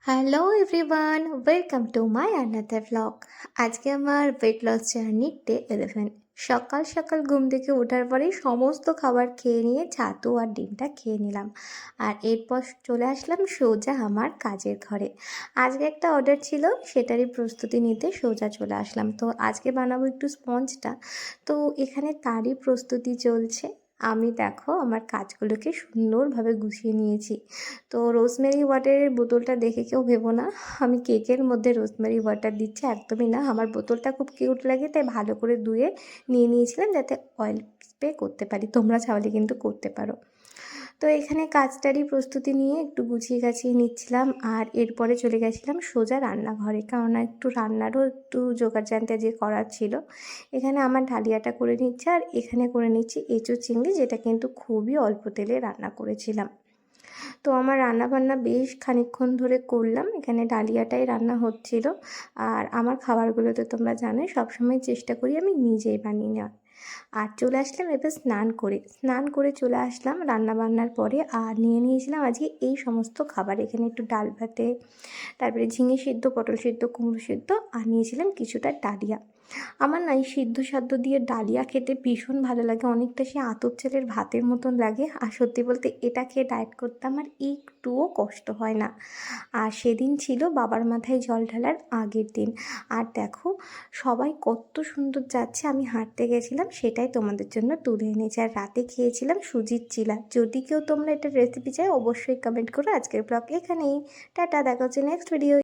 Hello everyone, welcome to my another vlog. আজকে আমার weight loss journey day 11। সকাল সকাল ঘুম থেকে ওঠার পরেই সমস্ত খাবার খেয়ে নিয়ে ছাতু আর ডিমটা খেয়ে নিলাম। আর এরপর চলে আসলাম সোজা আমার কাজের ঘরে। আজকে একটা অর্ডার ছিল, সেটারই প্রস্তুতি নিতে সোজা চলে আসলাম। তো আজকে বানাবো একটু স্পঞ্জটা, তো এখানে তারই প্রস্তুতি চলছে। আমি দেখো আমার কাজগুলোকে সুন্দরভাবে গুছিয়ে নিয়েছি। তো রোজমেরি ওয়াটারের বোতলটা দেখে কেউ ভেবো না আমি কেকের মধ্যে রোজমেরি ওয়াটার দিচ্ছি, একদমই না। আমার বোতলটা খুব কিউট লাগে, তাই ভালো করে ধুয়ে নিয়ে নিয়েছিলাম যাতে অয়েল স্প্রে করতে পারি। তোমরা চাইলে কিন্তু করতে পারো। তো এখানে কাজটারই প্রস্তুতি নিয়ে একটু গুছিয়ে গাছিয়ে নিচ্ছিলাম, আর এরপরে চলে গেছিলাম সোজা রান্নাঘরে, কারণ একটু রান্নারও একটু জোগাড় যে করার ছিল। এখানে আমার ডালিয়াটা করে নিচ্ছে, আর এখানে করে নিচ্ছি এঁচোড় চিংড়ি, যেটা কিন্তু খুবই অল্প তেলে রান্না করেছিলাম। তো আমার রান্নাবান্না বেশ খানিকক্ষণ ধরে করলাম, এখানে ডালিয়াটাই রান্না হচ্ছিল। আর আমার খাবারগুলো তো তোমরা জানোই, সবসময় চেষ্টা করি আমি নিজেই বানিয়ে নেওয়ার। আর চলে আসলাম এবার স্নান করে চলে আসলাম রান্নাবান্নার পরে, আর নিয়ে নিয়েছিলাম আজকে এই সমস্ত খাবার। এখানে একটু ডাল ভাতে, তারপরে ঝিঙে সিদ্ধ, পটল সিদ্ধ, কুমড়ো সিদ্ধ, আর নিয়েছিলাম কিছুটা ডালিয়া। আমার না এই সিদ্ধ সাদ্ধ দিয়ে ডালিয়া খেতে ভীষণ ভালো লাগে, অনেকটা সে আতপ চালের ভাতের মতন লাগে। আর সত্যি বলতে এটা খেয়ে ডায়েট করতে আমার একটুও কষ্ট হয় না। আর সেদিন ছিল বাবার মাথায় জল ঢালার আগের দিন। আর দেখো সবাই কত সুন্দর যাচ্ছে, আমি হাঁটতে গেছিলাম সেটাই তোমাদের জন্য তুলে এনেছি। আর রাতে খেয়েছিলাম সুজির চিলা। যদি কেউ তোমরা এটা রেসিপি চাই অবশ্যই কমেন্ট করো। আজকের ব্লগ এখানেই, টাটা, দেখা হচ্ছে নেক্সট ভিডিও।